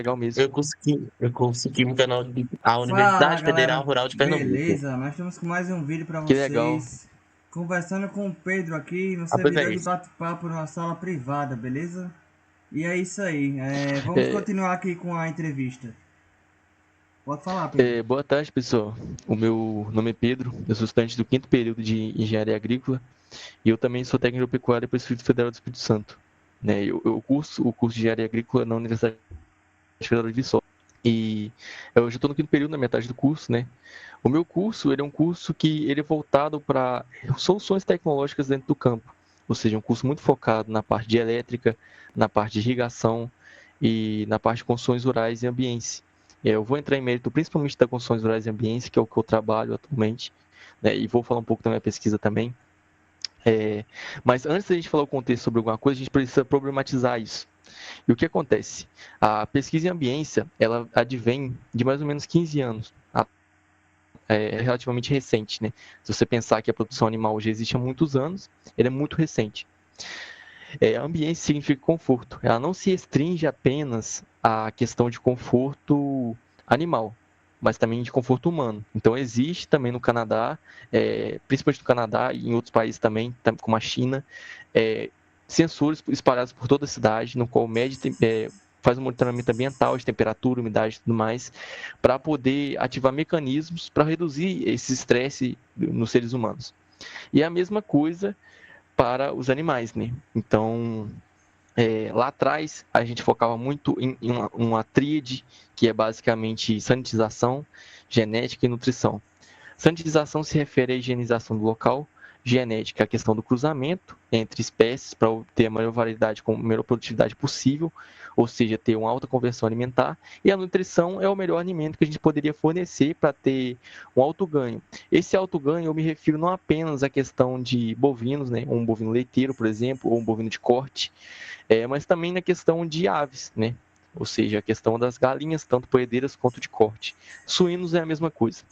legal mesmo. Eu curso Química na Fala Universidade Federal galera, Rural de Pernambuco. beleza? Nós estamos com mais um vídeo para Que legal. vocês. Conversando com o Pedro aqui no servidor de Aproveite. bate-papo numa sala privada, beleza? E é isso aí, vamos É, continuar aqui com a entrevista. Pode falar, Pedro. boa tarde, pessoal. O meu nome é Pedro, eu sou estudante do 5º período de Engenharia Agrícola e eu também sou técnico agropecuário pelo Instituto Federal do Espírito Santo. Né? Eu curso o curso de Engenharia Agrícola na Universidade Federal de Viçosa. E eu já estou no 5º período, na metade do curso, né? O meu curso, ele é um curso que ele é voltado para soluções tecnológicas dentro do campo. Ou seja, um curso muito focado na parte de elétrica, na parte de irrigação e na parte de construções rurais e ambientes. Eu vou entrar em mérito principalmente da construções rurais e ambientes, que é o que eu trabalho atualmente, né? E vou falar um pouco da minha pesquisa também. É, mas antes da gente falar o contexto sobre alguma coisa, a gente precisa problematizar isso. E o que acontece? A pesquisa em ambiência, ela advém de mais ou menos 15 anos. É relativamente recente, né? Se você pensar que a produção animal já existe há muitos anos, ele é muito recente. Ambiência significa conforto. Ela não se restringe apenas à questão de conforto animal, mas também de conforto humano. Então, existe também no Canadá, principalmente no Canadá e em outros países também, como a China, sensores espalhados por toda a cidade, no qual faz um monitoramento ambiental, de temperatura, umidade e tudo mais, para poder ativar mecanismos para reduzir esse estresse nos seres humanos. E é a mesma coisa para os animais, né? Então, lá atrás, a gente focava muito em uma tríade, que é basicamente sanitização, genética e nutrição. Sanitização se refere à higienização do local, genética, a questão do cruzamento entre espécies para obter a maior variedade com a melhor produtividade possível, ou seja, ter uma alta conversão alimentar, e a nutrição é o melhor alimento que a gente poderia fornecer para ter um alto ganho. Esse alto ganho eu me refiro não apenas à questão de bovinos, né, um bovino leiteiro, por exemplo, ou um bovino de corte, mas também na questão de aves, né? Ou seja, a questão das galinhas, tanto poedeiras quanto de corte. Suínos é a mesma coisa.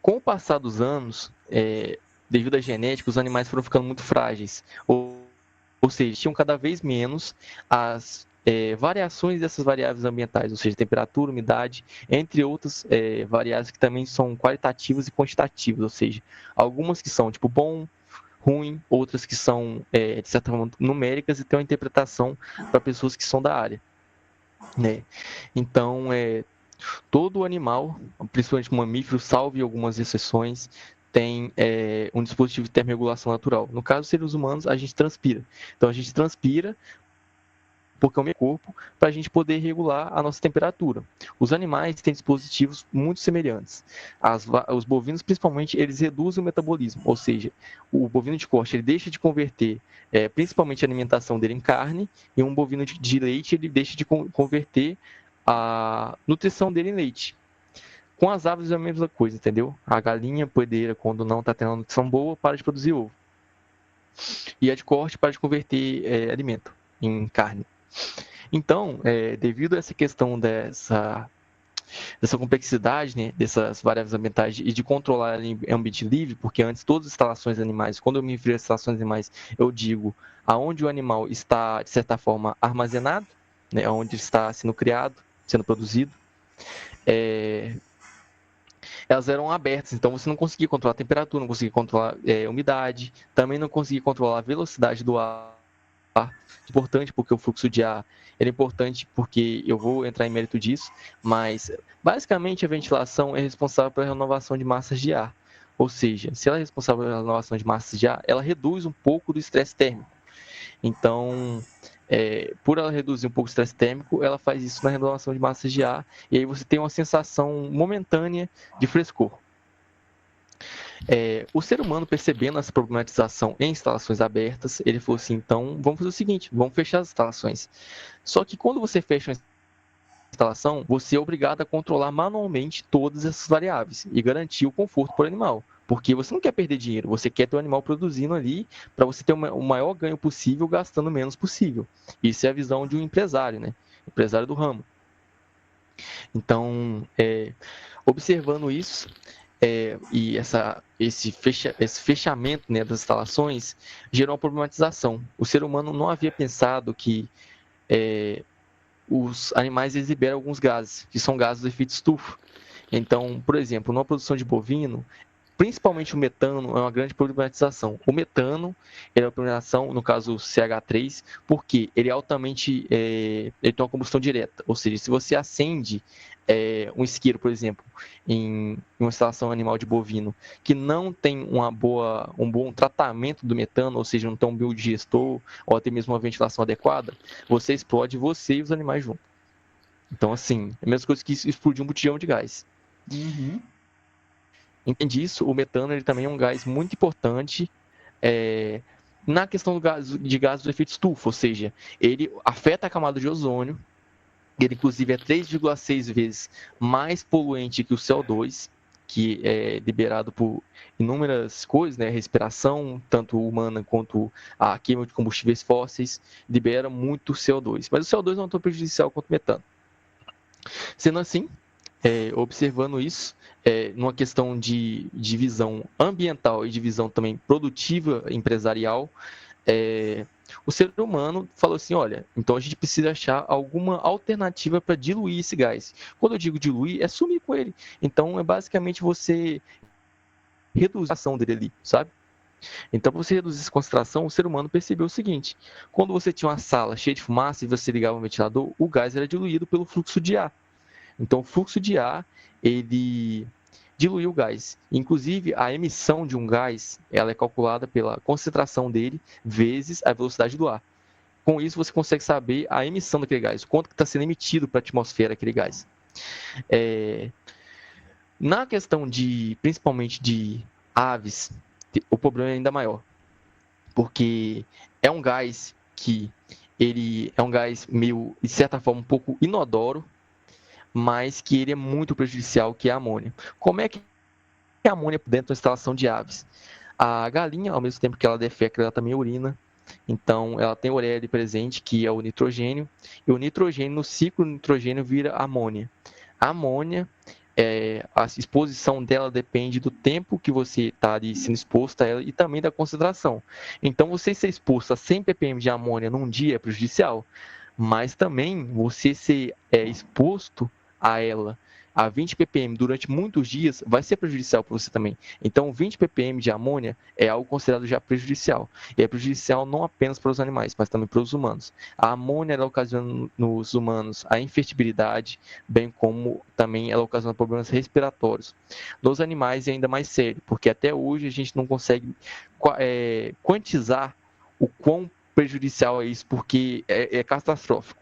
Com o passar dos anos, devido à genética, os animais foram ficando muito frágeis. Ou seja, tinham cada vez menos as variações dessas variáveis ambientais, ou seja, temperatura, umidade, entre outras variáveis que também são qualitativas e quantitativas, ou seja, algumas que são tipo bom, ruim, outras que são, de certa forma, numéricas e têm uma interpretação para pessoas que são da área. Né? Então, todo animal, principalmente mamífero, salvo algumas exceções, tem um dispositivo de termorregulação natural. No caso dos seres humanos, a gente transpira. Então, a gente transpira porque é o meu corpo, para a gente poder regular a nossa temperatura. Os animais têm dispositivos muito semelhantes. Os bovinos, principalmente, eles reduzem o metabolismo, ou seja, o bovino de corte ele deixa de converter principalmente a alimentação dele em carne, e um bovino de leite ele deixa de converter a nutrição dele em leite. Com as aves é a mesma coisa, entendeu? A galinha poedeira, quando não está tendo uma nutrição boa, para de produzir ovo. E a de corte para de converter alimento em carne. Então, devido a essa questão dessa complexidade, né, dessas variáveis ambientais e de controlar em ambiente livre, porque antes todas as instalações animais, quando eu me refiro às instalações animais, eu digo aonde o animal está, de certa forma, armazenado, né, onde está sendo criado, sendo produzido, elas eram abertas, então você não conseguia controlar a temperatura, não conseguia controlar a umidade, também não conseguia controlar a velocidade do ar. Importante porque o fluxo de ar é importante porque eu vou entrar em mérito disso, mas basicamente a ventilação é responsável pela renovação de massas de ar. Ou seja, se ela é responsável pela renovação de massas de ar, ela reduz um pouco do estresse térmico. Então, por ela reduzir um pouco o estresse térmico, ela faz isso na renovação de massas de ar, e aí você tem uma sensação momentânea de frescor. O ser humano, percebendo essa problematização em instalações abertas, ele falou assim, então vamos fazer o seguinte, vamos fechar as instalações. Só que quando você fecha uma instalação, você é obrigado a controlar manualmente todas essas variáveis e garantir o conforto para o animal. Porque você não quer perder dinheiro, você quer ter o animal produzindo ali para você ter o maior ganho possível, gastando o menos possível. Isso é a visão de um empresário, né? Empresário do ramo. Então, observando isso, e esse fechamento, né, das instalações gerou uma problematização. O ser humano não havia pensado que os animais eles liberam alguns gases, que são gases do efeito estufa. Então, por exemplo, numa produção de bovino, principalmente o metano é uma grande problematização. O metano é uma problematização, no caso CH3, porque ele é altamente, ele tem uma combustão direta. Ou seja, se você acende um isqueiro, por exemplo, em uma instalação animal de bovino, que não tem um bom tratamento do metano, ou seja, não tem um biodigestor ou até mesmo uma ventilação adequada, você explode você e os animais juntos. Então, assim, é a mesma coisa que explodir um botijão de gás. Uhum. Entende isso? O metano ele também é um gás muito importante na questão de gases do efeito estufa, ou seja, ele afeta a camada de ozônio, ele inclusive é 3,6 vezes mais poluente que o CO2, que é liberado por inúmeras coisas, né? Respiração, tanto humana quanto a queima de combustíveis fósseis, libera muito CO2. Mas o CO2 não é tão prejudicial quanto o metano. Sendo assim, observando isso, numa questão de visão ambiental e de visão também produtiva, empresarial, o ser humano falou assim, olha, então a gente precisa achar alguma alternativa para diluir esse gás. Quando eu digo diluir, é sumir com ele. Então, é basicamente você reduzir a ação dele ali, sabe? Então, para você reduzir essa concentração, o ser humano percebeu o seguinte, quando você tinha uma sala cheia de fumaça e você ligava o ventilador, o gás era diluído pelo fluxo de ar. Então, o fluxo de ar, ele dilui o gás. Inclusive, a emissão de um gás, ela é calculada pela concentração dele vezes a velocidade do ar. Com isso, você consegue saber a emissão daquele gás, quanto que está sendo emitido para a atmosfera aquele gás. Na questão principalmente de aves, o problema é ainda maior, porque é um gás que ele é um gás meio, de certa forma, um pouco inodoro, mas que ele é muito prejudicial, que é a amônia. Como é que é a amônia dentro da instalação de aves? A galinha, ao mesmo tempo que ela defeca, ela também urina. Então, ela tem ureia ali presente, que é o nitrogênio, e o nitrogênio, no ciclo do nitrogênio, vira amônia. A amônia, a exposição dela depende do tempo que você está ali sendo exposto a ela e também da concentração. Então, você ser exposto a 100 ppm de amônia num dia é prejudicial, mas também você ser exposto a ela a 20 ppm durante muitos dias vai ser prejudicial para você também. Então, 20 ppm de amônia é algo considerado já prejudicial. E é prejudicial não apenas para os animais, mas também para os humanos. A amônia ela ocasiona nos humanos a infertilidade, bem como também ela ocasiona problemas respiratórios. Nos animais é ainda mais sério, porque até hoje a gente não consegue quantizar o quão prejudicial é isso, porque é catastrófico.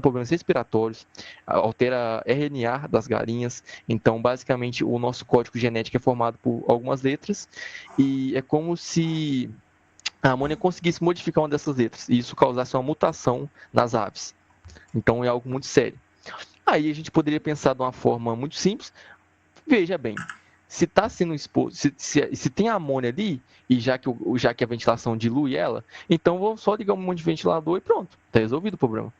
Problemas respiratórios, altera RNA das galinhas. Então, basicamente, o nosso código genético é formado por algumas letras e é como se a amônia conseguisse modificar uma dessas letras e isso causasse uma mutação nas aves. Então, é algo muito sério. Aí a gente poderia pensar de uma forma muito simples. Veja bem, se está sendo exposto, se tem amônia ali, e já que a ventilação dilui ela, então vou só ligar um monte de ventilador e pronto, está resolvido o problema.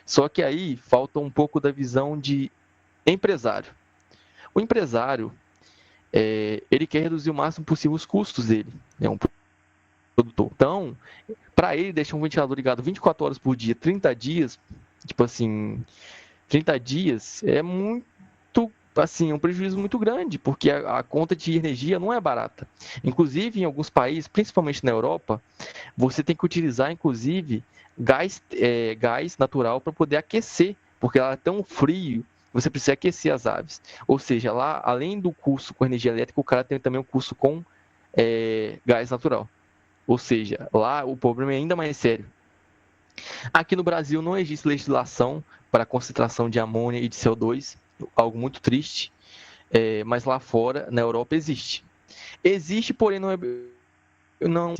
Só que aí falta um pouco da visão de empresário. O empresário, ele quer reduzir o máximo possível os custos dele, é um produtor. Então, para ele deixar um ventilador ligado 24 horas por dia, 30 dias, tipo assim, 30 dias é muito, assim, um prejuízo muito grande, porque a conta de energia não é barata. Inclusive, em alguns países, principalmente na Europa, você tem que utilizar, inclusive, gás natural para poder aquecer, porque ela é tão frio, você precisa aquecer as aves. Ou seja, lá, além do custo com energia elétrica, o cara tem também um custo com gás natural. Ou seja, lá o problema é ainda mais sério. Aqui no Brasil não existe legislação para a concentração de amônia e de CO2, algo muito triste, mas lá fora, na Europa, existe. Existe, porém não.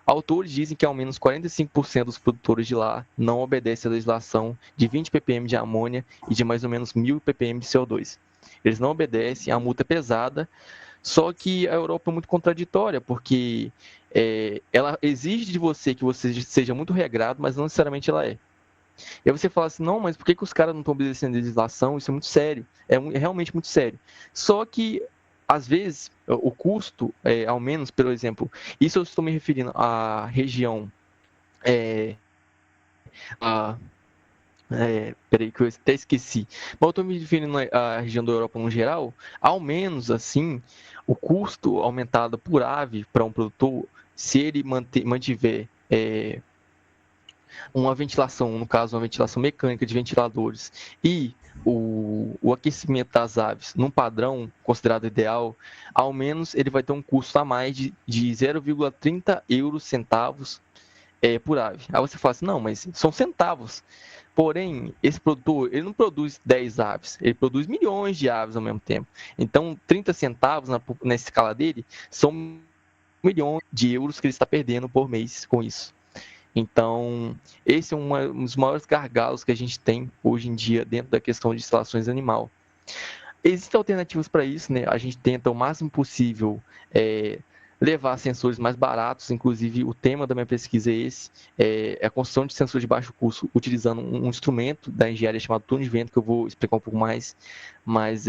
Autores dizem que ao menos 45% dos produtores de lá não obedecem à legislação de 20 ppm de amônia e de mais ou menos 1.000 ppm de CO2. Eles não obedecem, a multa é pesada, só que a Europa é muito contraditória, porque ela exige de você que você seja muito regrado, mas não necessariamente ela é. E aí você fala assim, não, mas por que os caras não estão obedecendo a legislação? Isso é muito sério, é realmente muito sério. Só que, às vezes, o custo, ao menos, por exemplo, isso eu estou me referindo à região, a Peraí que eu até esqueci. Mas eu tô me referindo à região da Europa no geral, ao menos assim, o custo aumentado por ave para um produtor, se ele mantiver uma ventilação, no caso, uma ventilação mecânica de ventiladores e o aquecimento das aves num padrão considerado ideal, ao menos ele vai ter um custo a mais de 0,30 euros centavos por ave. Aí você fala assim, não, mas são centavos. Porém, esse produtor, ele não produz 10 aves, ele produz milhões de aves ao mesmo tempo. Então, 30 centavos na escala dele são milhões de euros que ele está perdendo por mês com isso. Então, esse é um dos maiores gargalos que a gente tem hoje em dia dentro da questão de instalações animal. Existem alternativas para isso, né? A gente tenta o máximo possível levar sensores mais baratos, inclusive o tema da minha pesquisa é esse, a construção de sensores de baixo custo utilizando um instrumento da engenharia chamado túnel de vento, que eu vou explicar um pouco mais, mas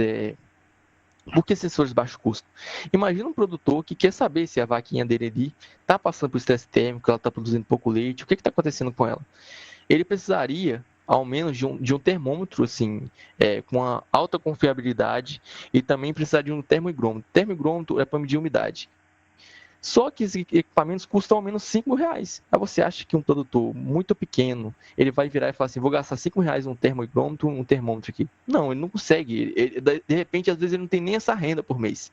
por que sensores de baixo custo? Imagina um produtor que quer saber se a vaquinha dele ali está passando por estresse térmico, ela está produzindo pouco leite, o que está acontecendo com ela? Ele precisaria, ao menos, de um termômetro, assim, com uma alta confiabilidade e também precisar de um termoigrômetro. Termoigrômetro é para medir umidade. Só que esses equipamentos custam ao menos R$ 5. Aí você acha que um produtor muito pequeno, ele vai virar e falar assim, vou gastar R$ 5 um termômetro aqui. Não, ele não consegue. De repente, às vezes, ele não tem nem essa renda por mês.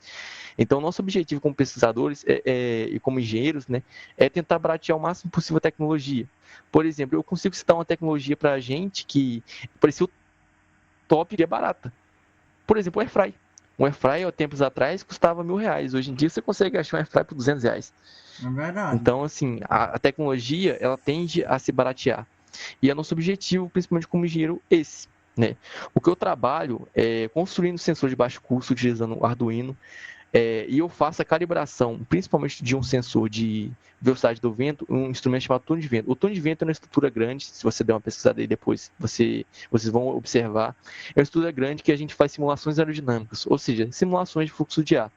Então, nosso objetivo como pesquisadores e como engenheiros, né, é tentar baratear o máximo possível a tecnologia. Por exemplo, eu consigo citar uma tecnologia para a gente que parecia o top e é barata. Por exemplo, o Airfry. Um Airfry, há tempos atrás, custava R$ 1.000. Hoje em dia, você consegue achar um Airfry por R$ 200. É verdade. Então, assim, a tecnologia, ela tende a se baratear. E é nosso objetivo, principalmente como engenheiro, esse. Né? O que eu trabalho é construindo sensor de baixo custo, utilizando o Arduino, e eu faço a calibração, principalmente de um sensor de velocidade do vento, um instrumento chamado túnel de vento. O túnel de vento é uma estrutura grande, se você der uma pesquisada aí depois, vocês vão observar. É uma estrutura grande que a gente faz simulações aerodinâmicas, ou seja, simulações de fluxo de ar.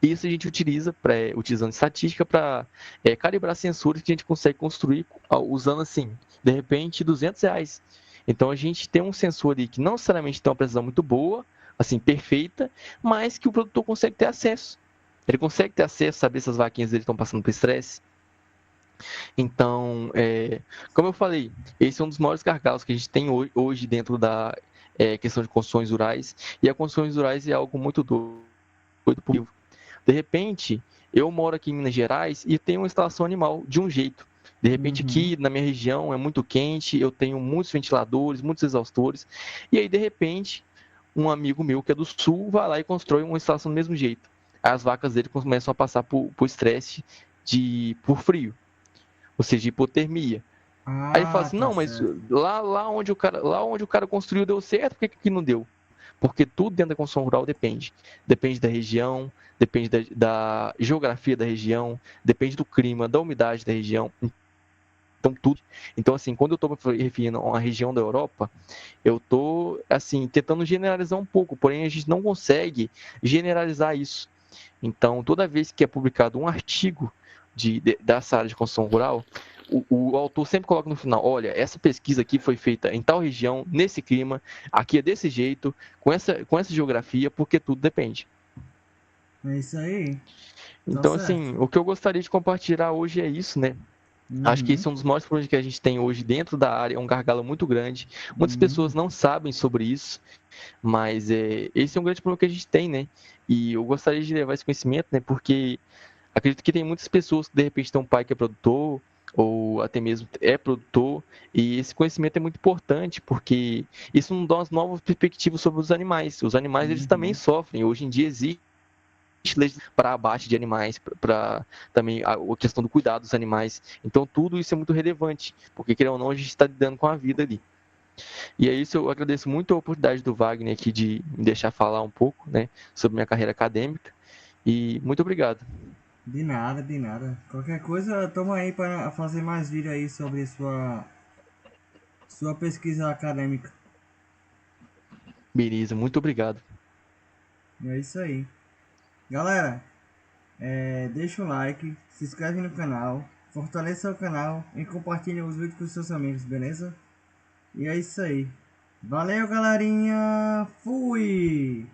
E isso a gente utiliza, utilizando estatística, para calibrar sensores que a gente consegue construir usando, assim, de repente, R$ 200. Então a gente tem um sensor ali que não necessariamente tem uma precisão muito boa, assim, perfeita, mas que o produtor consegue ter acesso. Ele consegue ter acesso, saber se as vaquinhas dele estão passando por estresse. Então, como eu falei, esse é um dos maiores gargalos que a gente tem hoje dentro da questão de construções rurais. E a construções rurais é algo muito doido. De repente, eu moro aqui em Minas Gerais e tenho uma instalação animal de um jeito. De repente, Uhum. aqui na minha região é muito quente, eu tenho muitos ventiladores, muitos exaustores, e aí, de repente, um amigo meu que é do sul vai lá e constrói uma instalação do mesmo jeito. As vacas dele começam a passar por estresse por frio, ou seja, hipotermia. Aí ele fala Ah, assim, tá não, mas certo. lá onde o cara construiu deu certo, por que que não deu? Porque tudo dentro da construção rural depende. Depende da região, depende da geografia da região, depende do clima, da umidade da região. Então, tudo. Então, assim, quando eu estou me referindo a uma região da Europa, eu estou, assim, tentando generalizar um pouco, porém a gente não consegue generalizar isso. Então, toda vez que é publicado um artigo dessa área de construção rural, o autor sempre coloca no final: olha, essa pesquisa aqui foi feita em tal região, nesse clima, aqui é desse jeito, com essa geografia, porque tudo depende. É isso aí. Tá Então, certo. assim, o que eu gostaria de compartilhar hoje é isso, né? Acho que Uhum. esse é um dos maiores problemas que a gente tem hoje dentro da área, é um gargalo muito grande. Muitas pessoas Uhum. não sabem sobre isso, mas esse é um grande problema que a gente tem, né? E eu gostaria de levar esse conhecimento, né? Porque acredito que tem muitas pessoas que de repente têm um pai que é produtor, ou até mesmo é produtor, e esse conhecimento é muito importante, porque isso nos dá umas novas perspectivas sobre os animais. Os animais, eles também Uhum. sofrem. Hoje em dia existe leis para abate de animais, para também a questão do cuidado dos animais. Então, tudo isso é muito relevante, porque, querendo ou não, a gente está lidando com a vida ali. E é isso, eu agradeço muito a oportunidade do Wagner aqui de me deixar falar um pouco, né, sobre minha carreira acadêmica, e muito obrigado. De nada, de nada. Qualquer coisa, toma aí para fazer mais vídeo aí sobre sua pesquisa acadêmica. Beleza, muito obrigado. É isso aí. Galera, deixa o like, se inscreve no canal, fortaleça o canal e compartilhe os vídeos com seus amigos, beleza? E é isso aí. Valeu, galerinha. Fui!